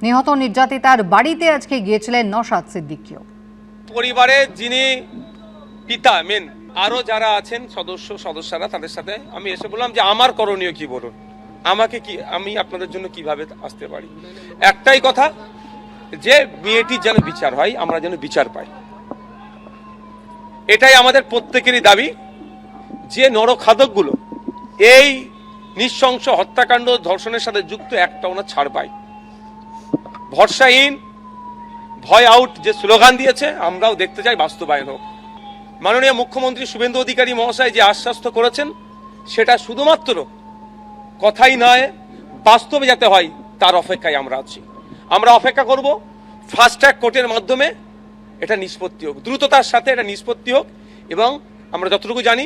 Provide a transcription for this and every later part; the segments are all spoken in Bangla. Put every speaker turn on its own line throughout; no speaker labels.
নিহত নির্যাতিতার বাড়িতে আজকে গিয়েছিলেন নওশাদ সিদ্দিকীও।
পরিবারে যিনি পিতা মেন আরো যারা আছেন সদস্যরা তাদের সাথে আমি এসে বললাম যে আমার করণীয় কি বলুন, আমাকে কি আমি আপনাদের জন্য কিভাবে আসতে পারি। একটাই কথা যে মেয়েটির যেন বিচার হয়, আমরা যেন বিচার পাই, এটাই আমাদের প্রত্যেকেরই দাবি। যে নরখাদকগুলো এই নৃশংস হত্যাকাণ্ড ধর্ষণের সাথে যুক্ত একটাও না ছাড় পায়। ভরসাহীন ভয় আউট যে স্লোগান দিয়েছে আমরাও দেখতে চাই বাস্তবায়ন হোক। মাননীয় মুখ্যমন্ত্রী শুভেন্দু অধিকারী মহাশয় যে আশ্বস্ত করেছেন সেটা শুধুমাত্র কথাই নয়, বাস্তবে যাতে হয় তার অপেক্ষায় আমরা আছি। আমরা অপেক্ষা করব ফাস্ট ট্র্যাক কোর্টের মাধ্যমে এটা নিষ্পত্তি হোক, দ্রুততার সাথে এটা নিষ্পত্তি হোক। এবং আমরা যতটুকু জানি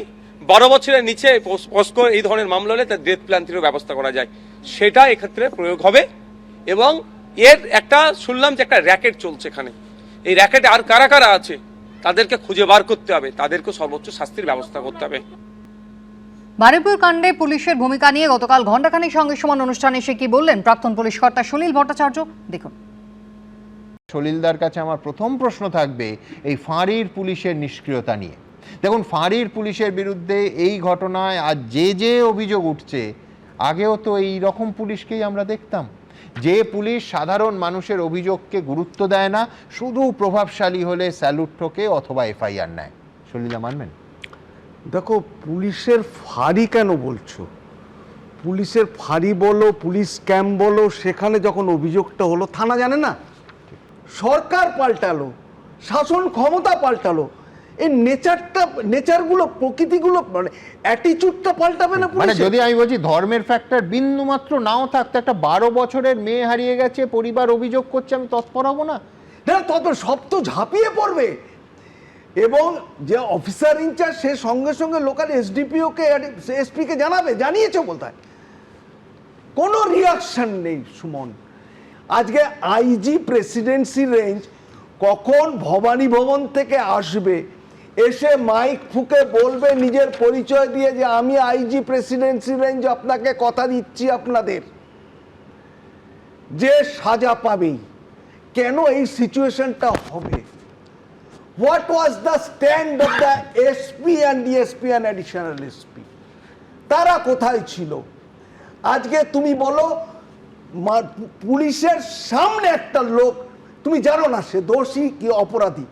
12 বছরের নিচে পস্কো এই ধরনের মামলা হলে তার ডেথ প্ল্যান্টিরও ব্যবস্থা করা যায়, সেটা এক্ষেত্রে প্রয়োগ হবে। এবং এর একটা শুনলাম যে একটা র্যাকেট চলছে এখানে, এই র্যাকেটে আর কারা কারা আছে তাদেরকে খুঁজে বার করতে হবে, তাদেরকে সর্বোচ্চ শাস্তির ব্যবস্থা করতে হবে।
বারুইপুর কাণ্ডে পুলিশের ভূমিকা নিয়ে গতকাল ঘণ্টাখানেক সঙ্গে সমান অনুষ্ঠানে এসে কি বললেন প্রাক্তন পুলিশ কর্তা সলিল ভট্টাচার্য, দেখুন।
সলিলদার কাছে আমার প্রথম প্রশ্ন থাকবে এই ফাঁড়ির পুলিশের নিষ্ক্রিয়তা নিয়ে। দেখুন, ফাঁড়ির পুলিশের বিরুদ্ধে এই ঘটনায় আজ যে অভিযোগ উঠছে, আগেও তো এই রকম পুলিশকেই আমরা দেখতাম, যে পুলিশ সাধারণ মানুষের অভিযোগকে গুরুত্ব দেয় না, শুধু প্রভাবশালী হলে স্যালুট ঠোকে অথবা এফআইআর নেয়। সলিলদা মানবেন?
দেখো, পুলিশের ফাঁড়ি কেন বলছো? পুলিশের ফাঁড়ি বলো, পুলিশ ক্যাম্প বলো, সেখানে যখন অভিযোগটা হলো থানা জানে না, সরকার পাল্টালো, শাসন ক্ষমতা পাল্টালো, এই নেচারগুলো প্রকৃতিগুলো মানে অ্যাটিচিউডটা পাল্টাবে না।
মানে যদি আমি বলছি ধর্মের ফ্যাক্টর বিন্দু মাত্র নাও থাকতো, একটা 12 বছরের মেয়ে হারিয়ে গেছে, পরিবার অভিযোগ করছে, আমি তৎপর হবো না?
তত সব তো ঝাঁপিয়ে পড়বে। এবং যে অফিসার ইনচার্জ সে সঙ্গে সঙ্গে লোকাল এসডিপিওকে এসপিকে জানিয়েছে বলতে হয়, কোনো রিয়াকশন নেই। সুমন, আজকে আইজি প্রেসিডেন্সি রেঞ্জ কখন ভবানী ভবন থেকে আসবে, এসে মাইক ফুঁকে বলবে নিজের পরিচয় দিয়ে যে আমি আইজি প্রেসিডেন্সি রেঞ্জ, আপনাকে কথা দিচ্ছি আপনাদের যে সাজা পাবেই। কেন এই সিচুয়েশনটা হবে? What was the stand of the SP and DSP and additional SP? তারা কোথায় ছিল? আজকে তুমি বলো পুলিশের সামনে একটা লোক, তুমি জানো না সে দোষী কি অপরাধী,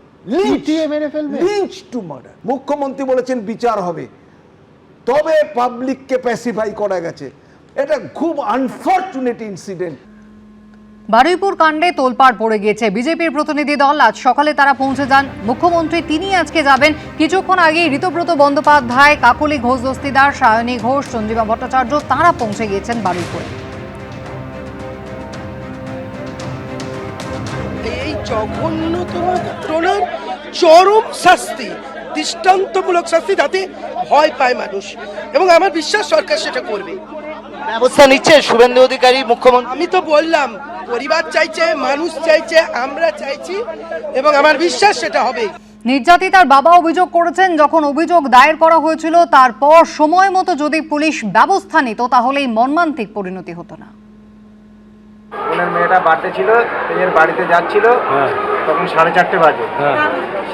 লিঞ্চ টু মার্ডার। মুখ্যমন্ত্রী বলেছেন বিচার হবে, তবে পাবলিককে প্যাসিফাই করা গেছে। এটা খুব আনফরচুনেট ইনসিডেন্ট।
বারুইপুর কাণ্ডে তোলপাড় পড়ে গিয়েছে বিজেপির প্রতিনিধি দল। আজ সকালে তারা পৌঁছে যান। মুখ্যমন্ত্রী তিনি আজকে যাবেন। কিছুক্ষণ আগেই ঋতব্রত বন্দ্যোপাধ্যায়, কাকলি ঘোষ দস্তিদার, সায়নী ঘোষ, চন্দ্রিমা ভট্টাচার্য তারা পৌঁছে গিয়েছেন বারুইপুরে।
এই জঘন্যতম ঘটনার চরম শাস্তি, দৃষ্টান্তমূলক শাস্তি, যাতে ভয় পায় মানুষ, এবং আমার বিশ্বাস সরকার সেটা করবে।
ব্যবস্থা নিচ্ছে শুভেন্দু অধিকারী মুখ্যমন্ত্রী।
আমি তো বললাম, পরিবার চাইছে, মানুষ চাইছে, আমরা চাইছি, এবং আমার বিশ্বাস সেটা হবে।
নির্যাতিতার বাবা অভিযোগ করেছেন, যখন অভিযোগ দায়ের করা হয়েছিল তারপর সময় মতো যদি পুলিশ ব্যবস্থা নিত তাহলেই মর্মান্তিক পরিণতি হতো না।
ওনার মেয়েটা বাড়িতে ছিল, নিজের বাড়িতে যাচ্ছিল, তখন 4:30 বাজে।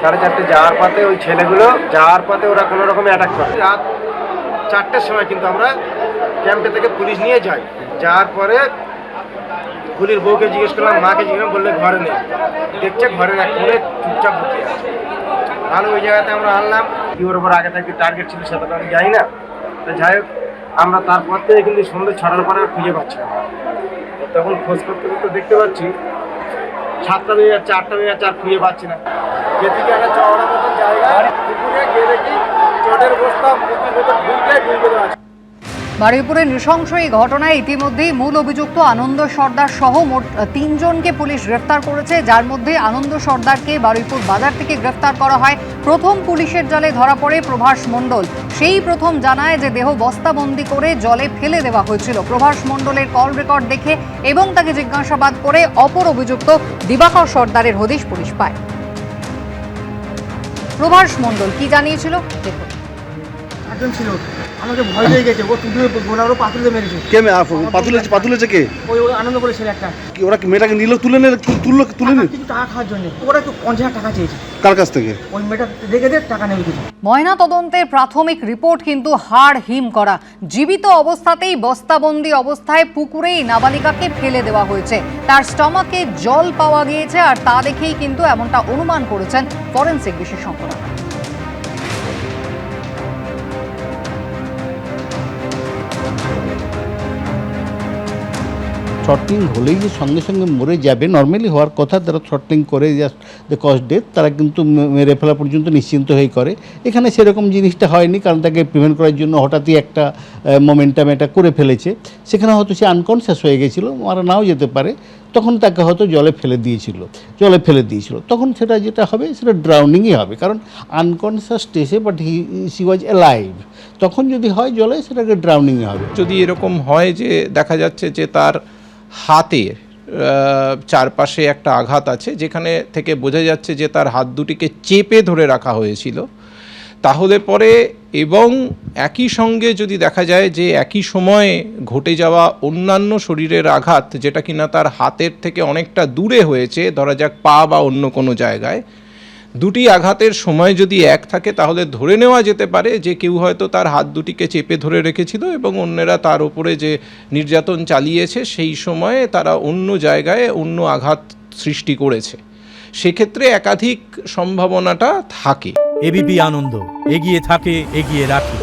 4:30 যাওয়ার পথে ওই ছেলেগুলো ওরা কোনো রকমে অ্যাটাক করে। রাত 4টের সময় কিন্তু আমরা ক্যাম্পে থেকে পুলিশ নিয়ে যাই। যাওয়ার পরে পুলিশ বউকে জিজ্ঞেস করলাম, মাকে জিজ্ঞেস বললে ঘরে নেই, দেখছে ঘরের এক কোণে চুপচাপ বসে আছে। ভালো, ওই জায়গাতে আমরা আনলাম। কি ওর উপর আগে থেকে টার্গেট ছিল সেটা তো আমি জানি না। তো যাই হোক, আমরা তারপর থেকে কিন্তু সন্ধ্যে 6টার পরে খুঁজে পাচ্ছি না। তখন খোঁজ করতে করতে দেখতে পাচ্ছি 7টা বেজে যাচ্ছে, 8টা বেজে যাচ্ছে, আর খুঁজে পাচ্ছি না। যেদিকে একটা চওড়া মতন জায়গা, পুকুরে গিয়ে দেখি চটের বস্তা ডুবে আছে।
বারুইপুরের নৃশংস এই ঘটনায় ইতিমধ্যেই মূল অভিযুক্ত আনন্দ সর্দার সহ মোট 3 জনকে পুলিশ গ্রেফতার করেছে, যার মধ্যে আনন্দ সর্দারকে বারুইপুর বাজার থেকে গ্রেফতার করা হয়। প্রথম পুলিশের জালে ধরা পড়ে প্রভাস মণ্ডল। সেই প্রথম জানায় যে দেহ বস্তাবন্দি করে জলে ফেলে দেওয়া হয়েছিল। প্রভাস মণ্ডলের কল রেকর্ড দেখে এবং তাকে জিজ্ঞাসাবাদ করে অপর অভিযুক্ত দিবাকর সর্দারের হদিশ পুলিশ পায়। প্রভাস মণ্ডল কি জানিয়েছিল দেখুন।
লোকজন ছিল, আমাকে ভয় পেয়ে গেছে, ও তুলে গোলাগুলো পাথরে মেরেছে।
কে পাতুলেছে কে?
ওই আনন্দ করে ছেলে একটা,
ওরা কি মেয়েটাকে নিল, তুলে
কিছু টাকা খাওয়ার জন্য ওরা একটু 50,000 টাকা চেয়েছে।
কার কাছ থেকে?
ওই মেয়েটা দেখে টাকা নেবে কিছু।
ময়না তদন্তের প্রাথমিক রিপোর্ট কিন্তু হাড় হিম করা। জীবিত অবস্থাতেই বস্তাবন্দি অবস্থায় পুকুরেই নাবালিকাকে ফেলে দেওয়া হয়েছে। তার স্টমাকে জল পাওয়া গিয়েছে, আর তা দেখেই কিন্তু এমনটা অনুমান করেছেন ফরেনসিক বিশেষজ্ঞরা।
শর্টিং হলেই যে সঙ্গে সঙ্গে মরে যাবে নর্মালি হওয়ার কথা, তারা শর্টিং করে জাস্ট দ্য কজ ডেথ, তারা কিন্তু মেরে ফেলা পর্যন্ত নিশ্চিন্ত হয়ে করে। এখানে সেরকম জিনিসটা হয়নি, কারণ তাকে প্রিভেন্ট করার জন্য হঠাৎই একটা মোমেন্টাম এটা করে ফেলেছে। সেখানে হয়তো সে আনকনসিয়াস হয়ে গেছিলো, মারা নাও যেতে পারে, তখন তাকে হয়তো জলে ফেলে দিয়েছিল। তখন সেটা যেটা হবে সেটা ড্রাউনিংই হবে, কারণ আনকনসিয়াস স্টেজে বাট সি ওয়াজ অ্যালাইভ, তখন যদি হয় জলে সেটাকে ড্রাউনিংই হবে।
যদি এরকম হয় যে দেখা যাচ্ছে যে তার হাতের চারপাশে একটা আঘাত আছে, যেখানে থেকে বোঝা যাচ্ছে যে তার হাত দুটিকে চেপে ধরে রাখা হয়েছিল, তাহলে পরে এবং একই সঙ্গে যদি দেখা যায় যে একই সময়ে ঘটে যাওয়া অন্যান্য শরীরের আঘাত, যেটা কিনা তার হাতের থেকে অনেকটা দূরে হয়েছে, ধরা যাক পা বা অন্য কোনো জায়গায়, দুটি আঘাতের সময় যদি এক থাকে, তাহলে ধরে নেওয়া যেতে পারে যে কেউ হয়তো তার হাত দুটিকে চেপে ধরে রেখেছিল এবং অন্যেরা তার উপরে যে নির্যাতন চালিয়েছে সেই সময়ে তারা অন্য জায়গায় অন্য আঘাত সৃষ্টি করেছে। সেক্ষেত্রে একাধিক সম্ভাবনাটা থাকে।
এবিপি আনন্দ, এগিয়ে থাকে, এগিয়ে রাখে।